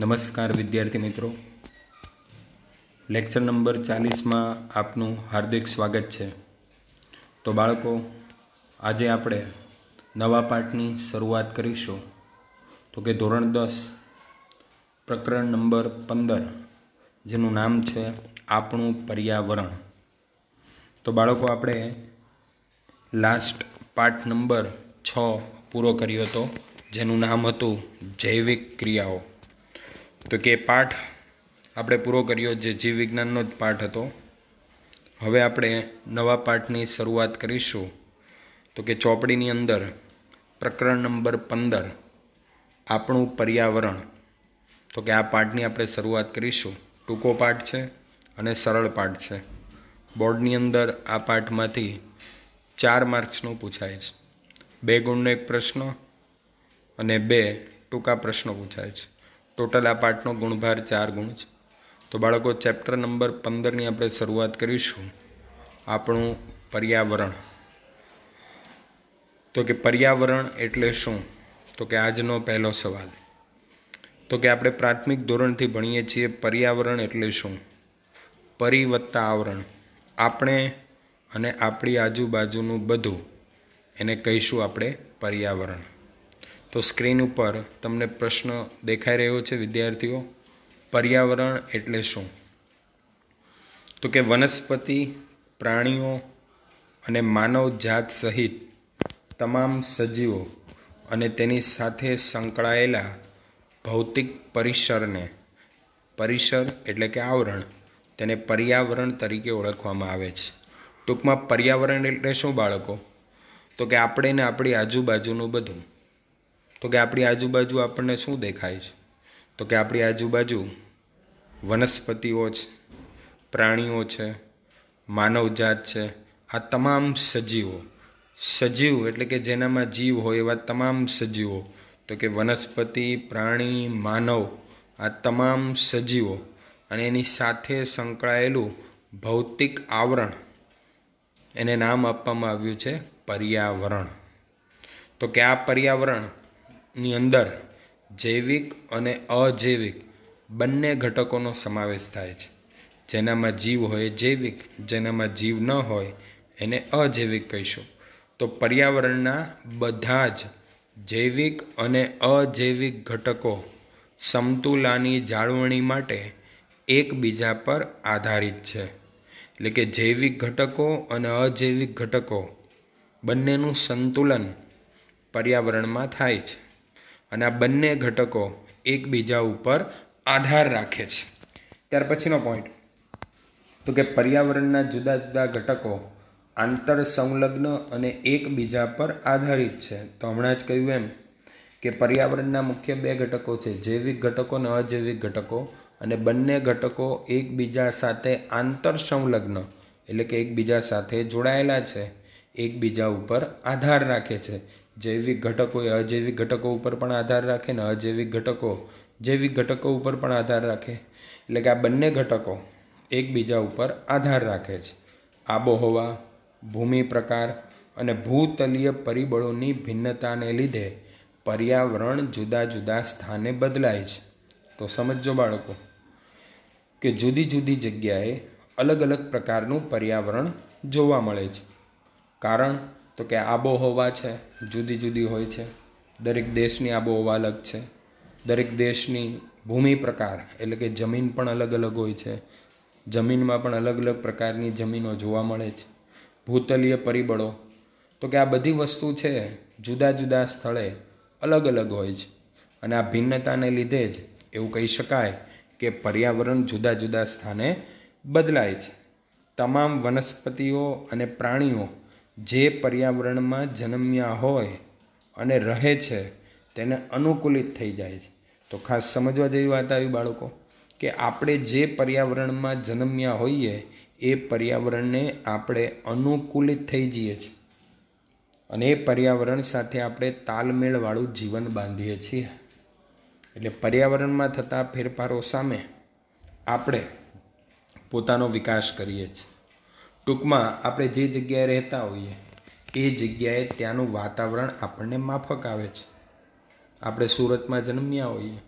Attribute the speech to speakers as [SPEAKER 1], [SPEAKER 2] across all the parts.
[SPEAKER 1] નમસ્કાર વિદ્યાર્થી મિત્રો, લેક્ચર નંબર 40માં આપનું હાર્દિક સ્વાગત છે। તો બાળકો, આજે આપણે નવા પાઠની શરૂઆત કરીશું। તો કે ધોરણ 10 પ્રકરણ નંબર 15 જેનું નામ છે આપણું પર્યાવરણ। તો બાળકો, આપણે લાસ્ટ પાઠ નંબર 6 પૂરો કર્યો હતો, જેનું નામ હતું જૈવિક ક્રિયાઓ। તો કે પાઠ આપણે પૂરો કર્યો, જે જીવ વિજ્ઞાનનો જ પાઠ હતો। હવે આપણે નવા પાઠની શરૂઆત કરીશું। તો કે ચોપડીની અંદર પ્રકરણ નંબર 15 આપણું પર્યાવરણ, તો કે આ પાઠની આપણે શરૂઆત કરીશું। ટૂંકો પાઠ છે અને સરળ પાઠ છે। બોર્ડની અંદર આ પાઠમાંથી 4 માર્ક્સનું પૂછાય છે। 2 ગુણનો એક પ્રશ્ન અને 2 ટૂંકા પ્રશ્નો પૂછાય છે। ટોટલ આ પાઠનો ગુણભાર 4 ગુણ છે। તો બાળકો, ચેપ્ટર નંબર 15ની આપણે શરૂઆત કરીશું, આપણું પર્યાવરણ। તો કે પર્યાવરણ એટલે શું? તો કે આજનો પહેલો સવાલ। તો કે આપણે પ્રાથમિક ધોરણથી ભણીએ છીએ પર્યાવરણ એટલે શું? પરી વત્તા આવરણ, આપણે અને આપણી આજુબાજુનું બધું, એને કહીશું આપણે પર્યાવરણ। તો સ્ક્રીન ઉપર તમને પ્રશ્ન દેખાઈ રહ્યો છે વિદ્યાર્થીઓ, પર્યાવરણ એટલે શું? તો કે વનસ્પતિ, પ્રાણીઓ અને માનવ જાત સહિત તમામ સજીવો અને તેની સાથે સંકળાયેલા ભૌતિક પરિસરને, પરિસર એટલે કે આવરણ, તેને પર્યાવરણ તરીકે ઓળખવામાં આવે છે। ટૂંકમાં પર્યાવરણ એટલે શું બાળકો? તો કે આપણે ને આપણી આજુબાજુનું બધું। તો કે આપણી આજુબાજુ આપણને શું દેખાય છે? તો કે આપણી આજુબાજુ વનસ્પતિઓ છે, પ્રાણીઓ છે, માનવજાત છે, આ તમામ સજીવો, સજીવ એટલે કે જેનામાં જીવ હોય એવા તમામ સજીવો, તો કે વનસ્પતિ, પ્રાણી, માનવ, આ તમામ સજીવો અને એની સાથે સંકળાયેલું ભૌતિક આવરણ, એને નામ આપવામાં આવ્યું છે પર્યાવરણ। તો કે આ પર્યાવરણની અંદર જૈવિક અને અજૈવિક બંને ઘટકોનો સમાવેશ થાય છે। જેનામાં જીવ હોય જૈવિક, જેનામાં જીવ ન હોય એને અજૈવિક કહીશું। તો પર્યાવરણના બધા જ જૈવિક અને અજૈવિક ઘટકો સમતુલાની જાળવણી માટે એકબીજા પર આધારિત છે। એટલે કે જૈવિક ઘટકો અને અજૈવિક ઘટકો બંનેનું સંતુલન પર્યાવરણમાં થાય છે અને આ બંને ઘટકો એકબીજા ઉપર આધાર રાખે છે। ત્યાર પછીનો પોઈન્ટ, તો કે પર્યાવરણના જુદા જુદા ઘટકો આંતર સંલગ્ન અને એકબીજા પર આધારિત છે। તો હમણાં જ કહ્યું એમ કે પર્યાવરણના મુખ્ય 2 ઘટકો છે, જૈવિક ઘટકો અને અજૈવિક ઘટકો, અને બંને ઘટકો એકબીજા સાથે આંતર સંલગ્ન એટલે કે એકબીજા સાથે જોડાયેલા છે, એકબીજા ઉપર આધાર રાખે છે। જૈવિક ઘટકો એ અજૈવિક ઘટકો ઉપર પણ આધાર રાખે ને અજૈવિક ઘટકો જૈવિક ઘટકો ઉપર પણ આધાર રાખે। એટલે કે આ બંને ઘટકો એકબીજા ઉપર આધાર રાખે છે। આબોહવા, ભૂમિ પ્રકાર અને ભૂતલીય પરિબળોની ભિન્નતાને લીધે પર્યાવરણ જુદા જુદા સ્થાને બદલાય છે। તો સમજો બાળકો કે જુદી જુદી જગ્યાએ અલગ અલગ પ્રકારનું પર્યાવરણ જોવા મળે છે। કારણ તો કે આબોહવા છે જુદી જુદી હોય છે, દરેક દેશની આબોહવા અલગ છે। દરેક દેશની ભૂમિ પ્રકાર એટલે કે જમીન પણ અલગ અલગ હોય છે, જમીનમાં પણ અલગ અલગ પ્રકારની જમીનો જોવા મળે છે। ભૂતલીય પરિબળો, તો કે આ બધી વસ્તુ છે જુદા જુદા સ્થળે અલગ અલગ હોય છે અને આ ભિન્નતાને લીધે જ એવું કહી શકાય કે પર્યાવરણ જુદા જુદા સ્થાને બદલાય છે। તમામ વનસ્પતિઓ અને પ્રાણીઓ જે પર્યાવરણમાં જન્મ્યા હોય અને રહે છે તેને અનુકૂલિત થઈ જાય છે। તો ખાસ સમજવા જેવી વાત આવી બાળકો કે આપણે જે પર્યાવરણમાં જન્મ્યા હોઈએ એ પર્યાવરણને આપણે અનુકૂલિત થઈ જઈએ છીએ અને એ પર્યાવરણ સાથે આપણે તાલમેળવાળું જીવન બાંધીએ છીએ। એટલે પર્યાવરણમાં થતા ફેરફારો સામે આપણે પોતાનો વિકાસ કરીએ છીએ। ટૂંકમાં આપણે જે જગ્યાએ રહેતા હોઈએ એ જગ્યાએ ત્યાંનું વાતાવરણ આપણને માફક આવે છે। આપણે સુરતમાં જન્મ્યા હોઈએ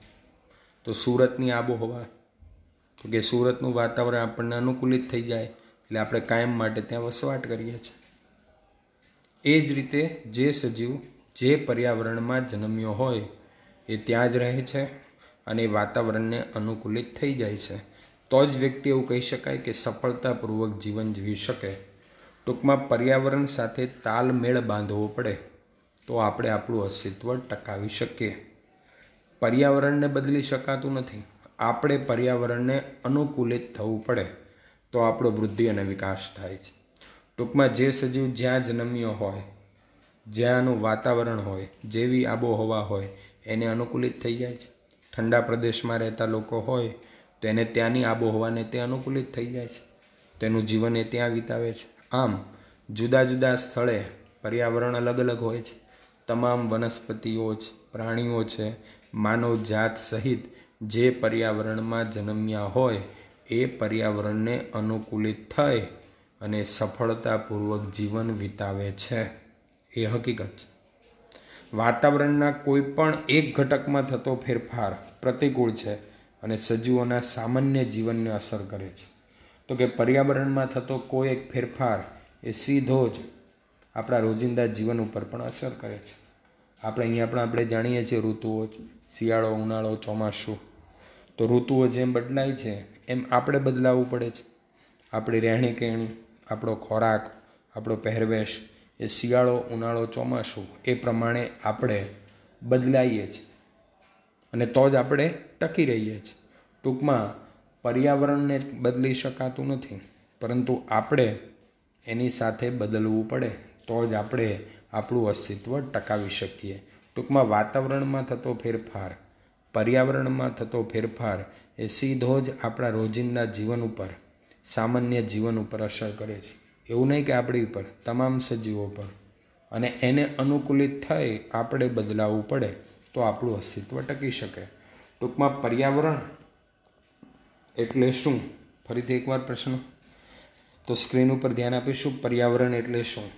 [SPEAKER 1] તો સુરતની આબોહવા, તો કે સુરતનું વાતાવરણ આપણને અનુકૂલિત થઈ જાય એટલે આપણે કાયમ માટે ત્યાં વસવાટ કરીએ છીએ. એ જ રીતે જે સજીવ જે પર્યાવરણમાં જન્મ્યો હોય એ ત્યાં જ રહે છે અને વાતાવરણને અનુકૂલિત થઈ જાય છે, તો જ વ્યક્તિ એવું કહી શકાય કે સફળતાપૂર્વક જીવન જીવી શકે. ટૂંકમાં પર્યાવરણ સાથે તાલમેળ બાંધવો પડે તો આપણે આપણું અસ્તિત્વ ટકાવી શકીએ. પર્યાવરણને બદલી શકાતું નથી, આપણે પર્યાવરણને અનુકૂલિત થવું પડે તો આપણો વૃદ્ધિ અને વિકાસ થાય છે. ટૂંકમાં જે સજીવ જ્યાં જન્મ્યો હોય, જ્યાંનું વાતાવરણ હોય, જેવી આબોહવા હોય એને અનુકૂલિત થઈ જાય છે. ઠંડા પ્રદેશમાં રહેતા લોકો હોય તો એને ત્યાંની આબોહવાને તે અનુકૂલિત થઈ જાય છે, તેનું જીવન એ ત્યાં વિતાવે છે. આમ જુદા જુદા સ્થળે પર્યાવરણ અલગ અલગ હોય છે. તમામ વનસ્પતિઓ છે, પ્રાણીઓ છે, માનવ જાત સહિત જે પર્યાવરણમાં જન્મ્યા હોય એ પર્યાવરણને અનુકૂલિત થઈ અને સફળતાપૂર્વક જીવન વિતાવે છે. એ હકીકત છે. વાતાવરણના કોઈ પણ એક ઘટકમાં થતો ફેરફાર પ્રતિકૂળ છે અને સજીવોના સામાન્ય જીવનને અસર કરે છે. તો કે પર્યાવરણમાં થતો કોઈ એક ફેરફાર એ સીધો જ આપણા રોજિંદા જીવન ઉપર પણ અસર કરે છે. આપણે જાણીએ છીએ ઋતુઓ, શિયાળો, ઉનાળો, ચોમાસું. તો ઋતુઓ જેમ બદલાય છે એમ આપણે બદલાવવું પડે છે. આપણી રહેણી કહેણી, આપણો ખોરાક, આપણો પહેરવેશ એ શિયાળો, ઉનાળો, ચોમાસું એ પ્રમાણે આપણે બદલાઈએ છીએ અને તો જ આપણે ટકી રહીએ છીએ. ટૂંકમાં પર્યાવરણને બદલી શકાતું નથી, પરંતુ આપણે એની સાથે બદલવું પડે તો જ આપણે આપણું અસ્તિત્વ ટકાવી શકીએ. ટૂંકમાં વાતાવરણમાં થતો ફેરફાર, પર્યાવરણમાં થતો ફેરફાર એ સીધો જ આપણા રોજિંદા જીવન ઉપર, સામાન્ય જીવન ઉપર અસર કરે છે. એવું નહીં કે આપણી ઉપર, તમામ સજીવો પર. અને એને અનુકૂલિત થઈ આપણે બદલાવવું પડે તો આપણું અસ્તિત્વ ટકી શકે. ટૂંકમાં પર્યાવરણ એટલે શું? ફરીથી એકવાર પ્રશ્ન. તો સ્ક્રીન ઉપર ધ્યાન આપીશું. પર્યાવરણ એટલે શું?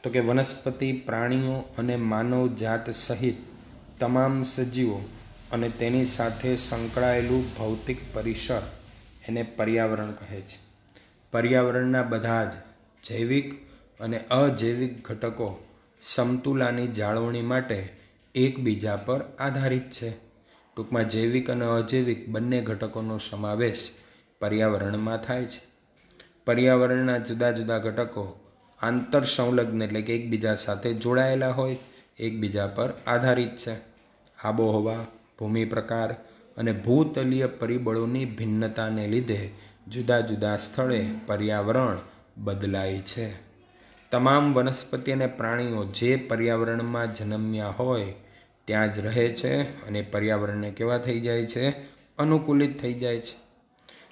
[SPEAKER 1] તો કે વનસ્પતિ, પ્રાણીઓ અને માનવ જાત સહિત તમામ સજીવો અને તેની સાથે સંકળાયેલું ભૌતિક પરિસર એને પર્યાવરણ કહે છે. પર્યાવરણના બધા જ જૈવિક અને અજૈવિક ઘટકો સમતુલાની જાળવણી માટે એકબીજા પર આધારિત છે. ટૂંકમાં જૈવિક અને અજૈવિક બંને ઘટકોનો સમાવેશ પર્યાવરણમાં થાય છે. પર્યાવરણના જુદા જુદા ઘટકો આંતર સંલગ્ન એટલે કે એકબીજા સાથે જોડાયેલા હોય, એકબીજા પર આધારિત છે. આબોહવા, ભૂમિ પ્રકાર અને ભૂતલીય પરિબળોની ભિન્નતાને લીધે જુદા જુદા સ્થળે પર્યાવરણ બદલાય છે. તમામ વનસ્પતિ અને પ્રાણીઓ જે પર્યાવરણમાં જન્મ્યા હોય ત્યાં જ રહે છે અને પર્યાવરણને કેવા થઈ જાય છે? અનુકૂલિત થઈ જાય છે.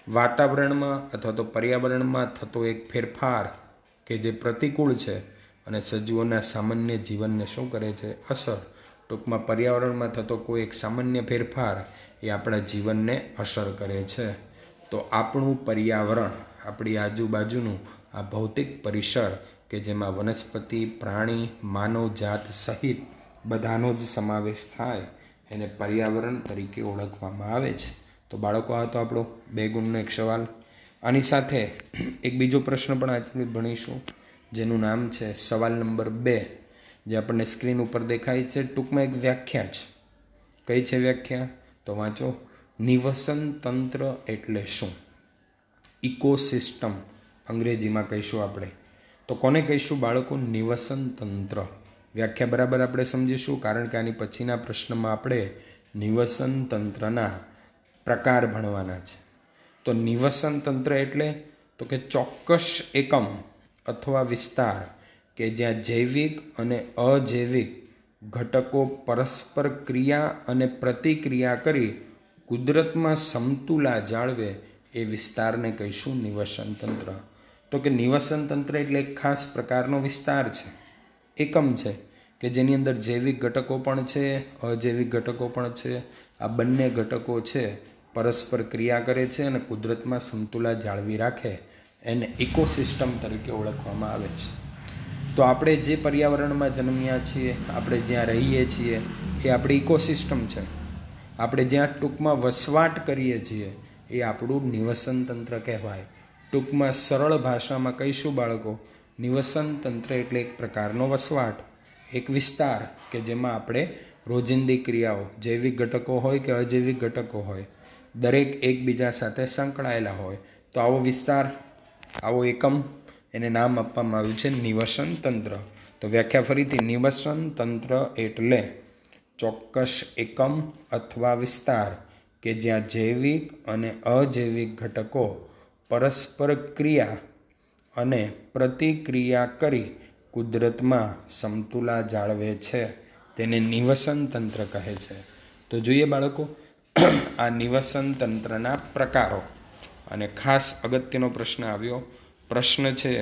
[SPEAKER 1] વાતાવરણમાં અથવા તો પર્યાવરણમાં થતો એક ફેરફાર કે જે પ્રતિકૂળ છે અને સજીવોના સામાન્ય જીવનને શું કરે છે? અસર. ટૂંકમાં પર્યાવરણમાં થતો કોઈ એક સામાન્ય ફેરફાર એ આપણા જીવનને અસર કરે છે. તો આપણું પર્યાવરણ, આપણી આજુબાજુનું આ ભૌતિક પરિસર કે જેમાં વનસ્પતિ, પ્રાણી, માનવ જાત સહિત બધાનો જ સમાવેશ થાય એને પર્યાવરણ તરીકે ઓળખવામાં આવે છે. તો બાળકો, આ તો આપણો 2 ગુણનો એક સવાલ. આની સાથે એક બીજો પ્રશ્ન પણ આજે ભણીશું જેનું નામ છે સવાલ નંબર 2, જે આપણને સ્ક્રીન ઉપર દેખાય છે. ટૂંકમાં એક વ્યાખ્યા છે. કઈ છે વ્યાખ્યા? તો વાંચો. નિવસન તંત્ર એટલે શું? ઇકોસિસ્ટમ અંગ્રેજીમાં કહીશું આપણે. તો કોને કહીશું બાળકો? નિવસન તંત્ર. વ્યાખ્યા બરાબર આપણે સમજીશું, કારણ કે આની પછીના પ્રશ્નમાં આપણે નિવસન તંત્રના પ્રકાર ભણવાના છે. તો નિવસન તંત્ર એટલે તો કે ચોક્કસ એકમ અથવા વિસ્તાર કે જ્યાં જૈવિક અને અજૈવિક ઘટકો પરસ્પર ક્રિયા અને પ્રતિક્રિયા કરી કુદરતમાં સમતુલા જાળવે એ વિસ્તારને કહીશું નિવસન તંત્ર. તો કે નિવસન તંત્ર એટલે એક ખાસ પ્રકારનો વિસ્તાર છે, એકમ છે કે જેની અંદર જૈવિક ઘટકો પણ છે, અજૈવિક ઘટકો પણ છે. આ બંને ઘટકો છે પરસ્પર ક્રિયા કરે છે અને કુદરતમાં સમતુલા જાળવી રાખે એને ઇકોસિસ્ટમ તરીકે ઓળખવામાં આવે છે. તો આપણે જે પર્યાવરણમાં જન્મ્યા છીએ, આપણે જ્યાં રહીએ છીએ એ આપણી ઇકોસિસ્ટમ છે. આપણે જ્યાં ટૂંકમાં વસવાટ કરીએ છીએ એ આપણું નિવસન તંત્ર કહેવાય. ટૂંકમાં સરળ ભાષામાં કહીશું બાળકો, નિવસન તંત્ર એટલે એક પ્રકારનો વસવાટ, એક વિસ્તાર કે જેમાં આપણે રોજિંદી ક્રિયાઓ, જૈવિક ઘટકો હોય કે અજૈવિક ઘટકો હોય, દરેક એકબીજા સાથે સંકળાયેલા હોય. તો આવો વિસ્તાર, આવો એકમ, એને નામ આપવામાં આવ્યું છે નિવસન તંત્ર. તો વ્યાખ્યા ફરીથી, નિવસન તંત્ર એટલે ચોક્કસ એકમ અથવા વિસ્તાર કે જ્યાં જૈવિક અને અજૈવિક ઘટકો પરસ્પર ક્રિયા અને પ્રતિક્રિયા કરી કુદરતમાં સમતુલા જાળવે છે, તેને નિવસન તંત્ર કહે છે. તો જોઈએ બાળકો, આ નિવસન તંત્રના પ્રકારો. અને ખાસ અગત્યનો પ્રશ્ન આવ્યો. પ્રશ્ન છે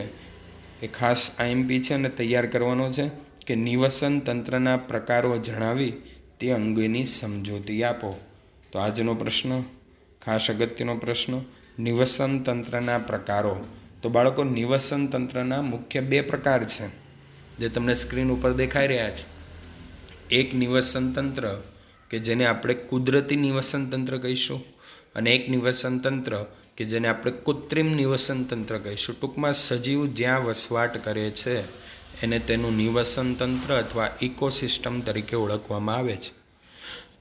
[SPEAKER 1] એ ખાસ આઈએમપી છે અને તૈયાર કરવાનો છે કે નિવસન તંત્રના પ્રકારો જણાવી તે અંગેની સમજૂતી આપો. તો આજનો પ્રશ્ન ખાસ અગત્યનો પ્રશ્ન, નિવસન તંત્રના પ્રકારો. તો બાળકો, નિવસન તંત્રના મુખ્ય 2 પ્રકાર છે જે તમને સ્ક્રીન ઉપર દેખાઈ રહ્યા છે. એક નિવસન તંત્ર કે જેને આપણે કુદરતી નિવસન તંત્ર કહીશું, અને એક નિવસન તંત્ર કે જેને આપણે કૃત્રિમ નિવસન તંત્ર કહીશું. ટૂંકમાં સજીવ જ્યાં વસવાટ કરે છે એને તેનું નિવસન તંત્ર અથવા ઇકોસિસ્ટમ તરીકે ઓળખવામાં આવે છે.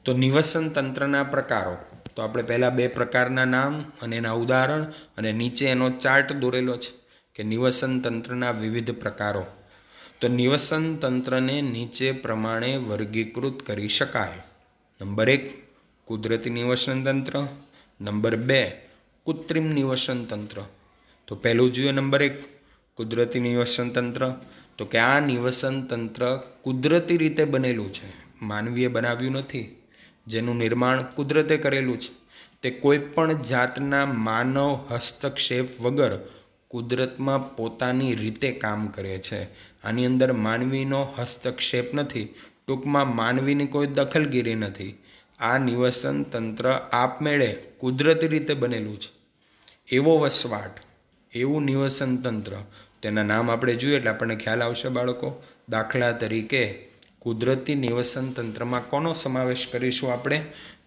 [SPEAKER 1] તો નિવસન તંત્રના પ્રકારો. તો આપણે પહેલાં 2 પ્રકારના નામ અને એના ઉદાહરણ અને નીચે એનો ચાર્ટ દોરેલો છે કે નિવસન તંત્રના વિવિધ પ્રકારો. તો નિવસન તંત્રને નીચે પ્રમાણે વર્ગીકૃત કરી શકાય. નંબર 1, કુદરતી નિવસન તંત્ર. નંબર 2, કૃત્રિમ નિવસન તંત્ર. તો પહેલું જોઈએ નંબર 1, કુદરતી નિવસન તંત્ર. તો કે આ નિવસન તંત્ર કુદરતી રીતે બનેલું છે, માનવીએ બનાવ્યું નથી, જેનું નિર્માણ કુદરતે કરેલું છે. તે કોઈ પણ જાતના માનવ હસ્તક્ષેપ વગર કુદરતમાં પોતાની રીતે કામ કરે છે. આની અંદર માનવીનો હસ્તક્ષેપ નથી, ટૂંકમાં માનવીની કોઈ દખલગીરી નથી. આ નિવસન તંત્ર આપમેળે કુદરતી રીતે બનેલું છે. એવો વસવાટ, એવું નિવસન તંત્ર, તેના નામ આપણે જોઈએ એટલે આપણને ખ્યાલ આવશે બાળકો. દાખલા તરીકે કુદરતી નિવસન તંત્રમાં કોનો સમાવેશ કરીશું આપણે?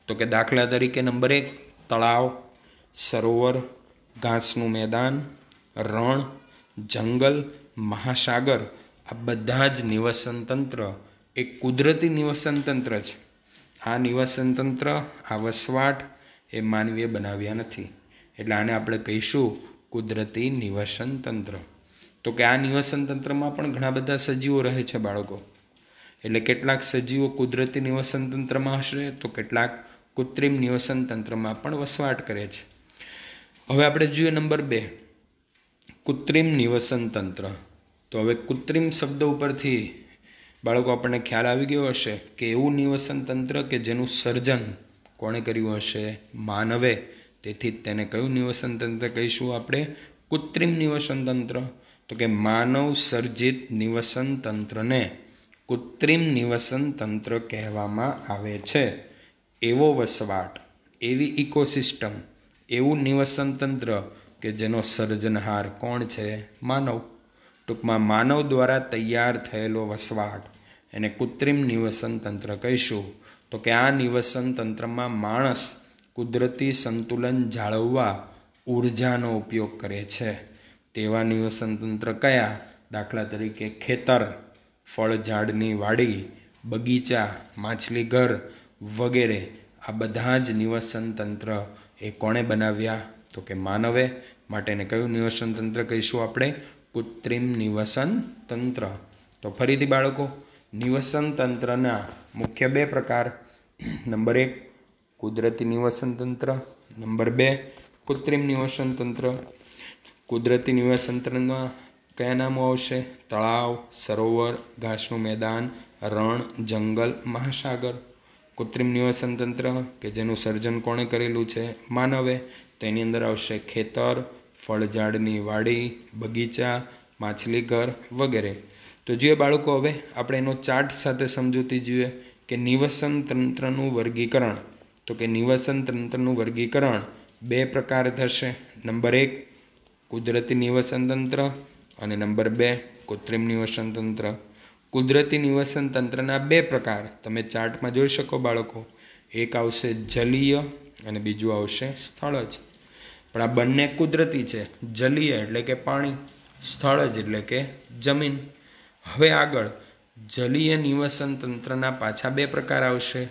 [SPEAKER 1] તો કે દાખલા તરીકે નંબર 1, તળાવ, સરોવર, ઘાસનું મેદાન, રણ, જંગલ, મહાસાગર. આ બધા જ નિવસન તંત્ર એ કુદરતી નિવસન તંત્ર છે. આ નિવસન તંત્ર, આ વસવાટ એ માનવીએ બનાવ્યા નથી, એટલે આને આપણે કહીશું કુદરતી નિવસન તંત્ર. તો કે આ નિવસન તંત્રમાં પણ ઘણા બધા સજીવો રહે છે બાળકો. એટલે કેટલાક સજીવો કુદરતી નિવસન તંત્રમાં હશે તો કેટલાક કૃત્રિમ નિવસન તંત્રમાં પણ વસવાટ કરે છે. હવે આપણે જોઈએ નંબર 2, કૃત્રિમ નિવસન તંત્ર. તો હવે કૃત્રિમ શબ્દ ઉપરથી બાળકો આપણને ખ્યાલ આવી ગયો હશે કે એવું નિવસન તંત્ર કે જેનું સર્જન કોણે કર્યું હશે? માનવે. તેથી તેને કયું નિવસન તંત્ર કહીશું આપણે? કૃત્રિમ નિવસન તંત્ર. તો કે માનવ સર્જિત નિવસન તંત્રને કૃત્રિમ નિવસન તંત્ર કહેવામાં આવે છે. એવો વસવાટ, એવી ઇકોસિસ્ટમ, એવું નિવસન તંત્ર કે જેનો સર્જનહાર કોણ છે? માનવ. ટૂંકમાં માનવ દ્વારા તૈયાર થયેલો વસવાટ એને કૃત્રિમ નિવસન તંત્ર કહીશું. તો કે આ નિવસન તંત્રમાં માણસ કુદરતી સંતુલન જાળવવા ઉર્જાનો ઉપયોગ કરે છે. તેવા નિવસન તંત્ર કયા? દાખલા તરીકે ખેતર, ફળ ઝાડની વાડી, બગીચા, માછલી ઘર વગેરે. આ બધા જ નિવસન તંત્ર એ કોણે બનાવ્યા? તો કે માનવે. માટે એને કયું નિવસન તંત્ર કહીશું આપણે? કૃત્રિમ નિવસન તંત્ર. તો ફરીથી બાળકો, નિવસન તંત્રના મુખ્ય 2 પ્રકાર. નંબર 1, કુદરતી નિવસન તંત્ર. નંબર 2, કૃત્રિમ નિવસન તંત્ર. કુદરતી નિવસન તંત્રમાં કયા નામો આવશે? તળાવ, સરોવર, ઘાસનું મેદાન, રણ, જંગલ, મહાસાગર. કૃત્રિમ નિવસન તંત્ર કે જેનું સર્જન કોણે કરેલું છે? માનવે. તેની અંદર આવશે ખેતર, ફળ ઝાડની વાડી, બગીચા, માછલી ઘર વગેરે. તો જોઈએ બાળકો, હવે આપણે એનો ચાર્ટ સાથે સમજૂતી જોઈએ કે નિવસન તંત્રનું વર્ગીકરણ. તો કે નિવસન તંત્રનું વર્ગીકરણ 2 પ્રકાર થશે. નંબર 1, કુદરતી નિવસન તંત્ર અને નંબર 2, કૃત્રિમ નિવસન તંત્ર. કુદરતી નિવસન તંત્રના 2 પ્રકાર તમે ચાર્ટમાં જોઈ શકો બાળકો. એક આવશે જલીય અને બીજું આવશે સ્થળજ. પણ આ બંને કુદરતી છે. જલીય એટલે કે પાણી, સ્થળજ એટલે કે જમીન. હવે આગળ જલીય નિવસન તંત્રના પાછા બે પ્રકાર આવશે,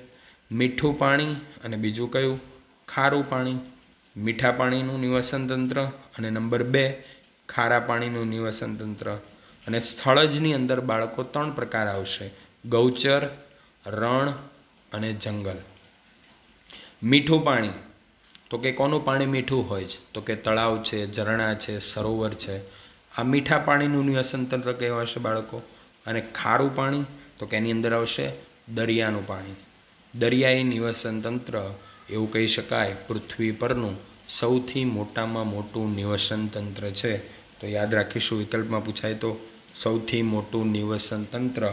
[SPEAKER 1] મીઠું પાણી અને બીજું કયું? ખારું પાણી. મીઠા પાણીનું નિવસન તંત્ર અને નંબર 2 ખારા પાણીનું નિવસન તંત્ર. અને સ્થળજની અંદર બાળકો 3 પ્રકાર આવશે, ગૌચર, રણ અને જંગલ. મીઠું પાણી તો કે કોનું પાણી મીઠું હોય છે? તો કે તળાવ છે, ઝરણા છે, સરોવર છે. આ મીઠા પાણીનું નિવસન તંત્ર કહેવાશે બાળકો. અને ખારું પાણી તો કે એની અંદર આવશે દરિયાનું પાણી. દરિયાઈ નિવસન તંત્ર એવું કહી શકાય પૃથ્વી પરનું સૌથી મોટામાં મોટું નિવસન તંત્ર છે. તો યાદ રાખીશું, વિકલ્પમાં પૂછાય તો સૌથી મોટું નિવસન તંત્ર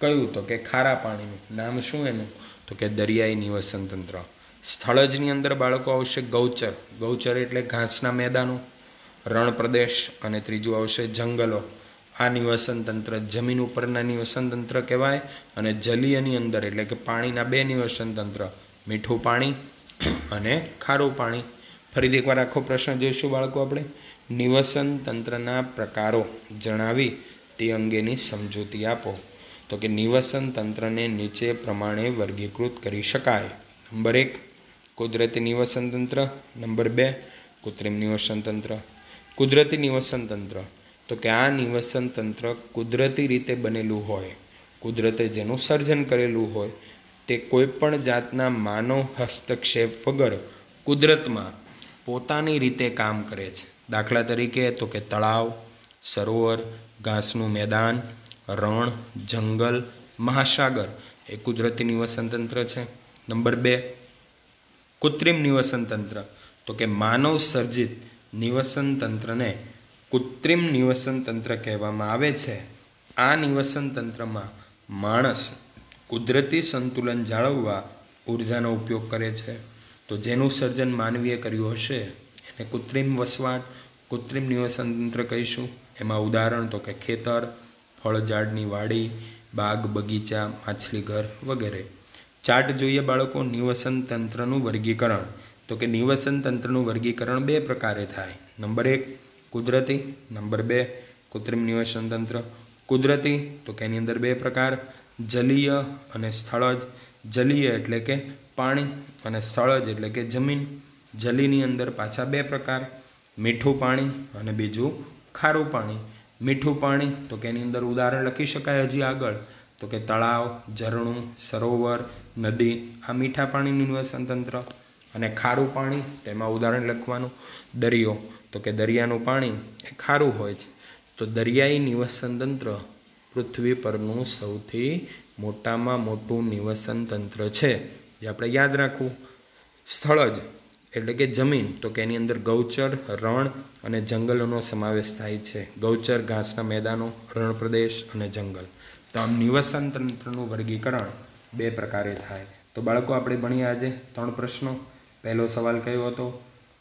[SPEAKER 1] કયું? તો કે ખારા પાણીનું. નામ શું એનું? તો કે દરિયાઈ નિવસન તંત્ર. સ્થળજની અંદર બાળકો આવશે ગૌચર. ગૌચર એટલે ઘાસના મેદાનો, રણ પ્રદેશ અને ત્રીજું આવશે જંગલો. આ નિવસન તંત્ર જમીન ઉપરના નિવસન તંત્ર કહેવાય. અને જલીયની અંદર એટલે કે પાણીના 2 નિવસન તંત્ર, મીઠું પાણી અને ખારું પાણી. ફરીથી એકવાર આખો પ્રશ્ન જોઈશું બાળકો આપણે. નિવસન તંત્રના પ્રકારો જણાવી તે અંગેની સમજૂતી આપો. તો કે નિવસન તંત્રને નીચે પ્રમાણે વર્ગીકૃત કરી શકાય. નંબર 1 કુદરતી નિવસન તંત્ર, નંબર 2 કૃત્રિમ નિવસન તંત્ર. કુદરતી નિવસન તંત્ર તો કે આ નિવસન તંત્ર કુદરતી રીતે બનેલું હોય, કુદરતે જેનું સર્જન કરેલું હોય, તે કોઈપણ જાતના માનવ હસ્તક્ષેપ વગર કુદરતમાં પોતાની રીતે કામ કરે છે. દાખલા તરીકે તો કે તળાવ, સરોવર, ઘાસનું મેદાન, રણ, જંગલ, મહાસાગર એ કુદરતી નિવસન તંત્ર છે. નંબર 2 કૃત્રિમ નિવસન તંત્ર તો કે માનવ સર્જિત નિવસન તંત્રને કૃત્રિમ નિવસન તંત્ર કહેવામાં આવે છે. આ નિવસન તંત્રમાં માણસ કુદરતી સંતુલન જાળવવા ઉર્જાનો ઉપયોગ કરે છે. તો જેનું સર્જન માનવીએ કર્યું હશે એને કૃત્રિમ વસવાટ, કૃત્રિમ નિવસન તંત્ર કહીશું. એમાં ઉદાહરણ તો કે ખેતર, ફળઝાડની વાડી, બાગ બગીચા, માછલીઘર વગેરે. ચાર્ટ જોઈએ બાળકો. નિવસન તંત્રનું વર્ગીકરણ તો કે નિવસન તંત્રનું વર્ગીકરણ 2 પ્રકારે થાય. નંબર 1 કુદરતી, નંબર 2 કૃત્રિમ નિવસન તંત્ર. કુદરતી તો કે એની અંદર 2 પ્રકાર, જલીય અને સ્થળજ. જલીય એટલે કે પાણી અને સ્થળજ એટલે કે જમીન. જલીની અંદર પાછા 2 પ્રકાર, મીઠું પાણી અને બીજું ખારું પાણી. મીઠું પાણી તો કે એની અંદર ઉદાહરણ લખી શકાય હજી આગળ, તો કે તળાવ, ઝરણું, સરોવર, નદી, આ મીઠા પાણીનું નિવસન તંત્ર. અને ખારું પાણી તેમાં ઉદાહરણ લખવાનું, દરિયો તો કે દરિયાનું પાણી એ ખારું હોય છે. તો દરિયાઈ નિવસન તંત્ર પૃથ્વી પરનું સૌથી મોટામાં મોટું નિવસન તંત્ર છે, જે આપણે યાદ રાખવું. સ્થળજ એટલે કે જમીન તો કે એની અંદર ગૌચર, રણ અને જંગલોનો સમાવેશ થાય છે. ગૌચર ઘાસના મેદાનો, રણ પ્રદેશ અને જંગલ. તો આમ નિવસન તંત્રનું વર્ગીકરણ 2 પ્રકારે થાય. તો બાળકો આપણે ભણ્યા આજે 3 પ્રશ્નો. પહેલો સવાલ કયો હતો?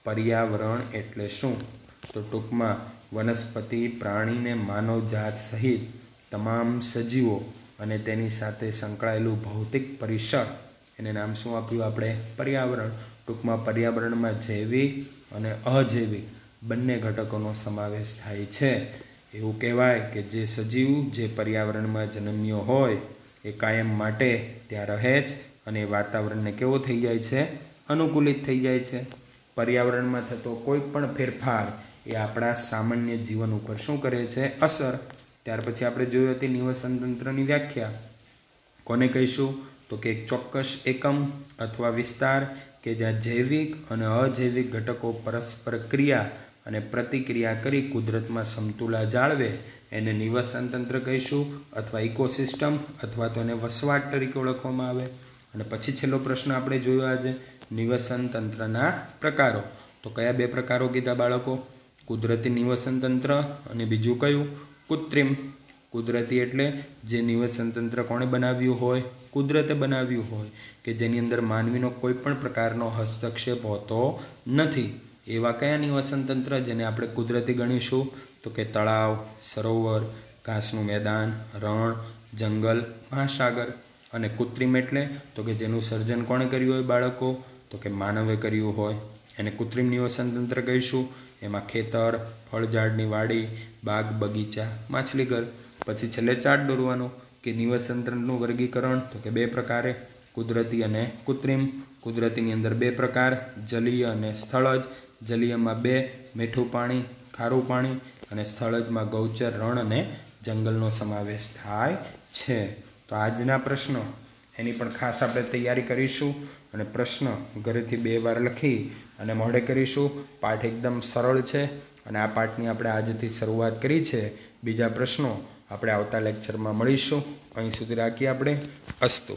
[SPEAKER 1] પર્યાવરણ એટલે શું? તો ટૂંકમાં વનસ્પતિ, પ્રાણી ને માનવ જાત સહિત તમામ સજીવો અને તેની સાથે સંકળાયેલું ભૌતિક પરિસર, એને નામ શું આપ્યું આપણે? પર્યાવરણ. ટૂંકમાં પર્યાવરણમાં જૈવિક અને અજૈવિક બંને ઘટકોનો સમાવેશ થાય છે. એવું કહેવાય કે જે સજીવ જે પર્યાવરણમાં જન્મ્યો હોય એ કાયમ માટે ત્યાં રહે જ અને વાતાવરણને કેવો થઈ જાય છે? અનુકૂલિત થઈ જાય છે. પર્યાવરણમાં થતો કોઈ પણ ફેરફાર એ આપણા સામાન્ય જીવન ઉપર શું કરે છે? અસર. ત્યાર પછી આપણે જોયું હતી નિવસન તંત્રની વ્યાખ્યા. કોને કહીશું? તો કે એક ચોક્કસ એકમ અથવા વિસ્તાર કે જ્યાં જૈવિક અને અજૈવિક ઘટકો પરસ્પર ક્રિયા અને પ્રતિક્રિયા કરી કુદરતમાં સમતુલા જાળવે એને નિવસન તંત્ર કહીશું, અથવા ઇકોસિસ્ટમ, અથવા તો એને વસવાટ તરીકે ઓળખવામાં આવે. અને પછી છેલ્લો પ્રશ્ન આપણે જોયો આજે, નિવસન તંત્રના પ્રકારો. તો કયા 2 પ્રકારો કીધા બાળકો? કુદરતી નિવસન તંત્ર અને બીજું કયું? કૃત્રિમ. કુદરતી એટલે જે નિવસન તંત્ર કોણે બનાવ્યું હોય? કુદરતે બનાવ્યું હોય, કે જેની અંદર માનવીનો કોઈ પણ પ્રકારનો હસ્તક્ષેપ હોતો નથી. એવા કયા નિવસન તંત્ર જેને આપણે કુદરતી ગણીશું? તો કે તળાવ, સરોવર, ઘાસનું મેદાન, રણ, જંગલ, મહાસાગર. અને કૃત્રિમ એટલે તો કે જેનું સર્જન કોણે કર્યું હોય બાળકો, તો કે માનવે કર્યું હોય એને કૃત્રિમ નિવસન તંત્ર કહીશું. એમાં ખેતર, ફળઝાડની વાડી, બાગ બગીચા, માછલીઘર. પછી છેલ્લે ચાર્ટ દોરવાનો કે નિવસન તંત્રનું વર્ગીકરણ તો કે બે પ્રકારે, કુદરતી અને કૃત્રિમ. કુદરતીની અંદર બે પ્રકાર, જલીય અને સ્થળજ. જલીયમાં બે, મીઠું પાણી, ખારું પાણી, અને સ્થળજમાં ગૌચર, રણ અને જંગલનો સમાવેશ થાય છે. તો આજના પ્રશ્નો એની પણ ખાસ આપણે તૈયારી કરીશું અને પ્રશ્ન ઘરેથી 2 વાર લખી અને મોઢે કરીશું. પાઠ એકદમ સરળ છે અને આ પાઠની આપણે આજથી શરૂઆત કરી છે. બીજા પ્રશ્નો આપણે આવતા લેક્ચરમાં મળીશું. અહીં સુધી રાખીએ આપણે. અસ્તુ.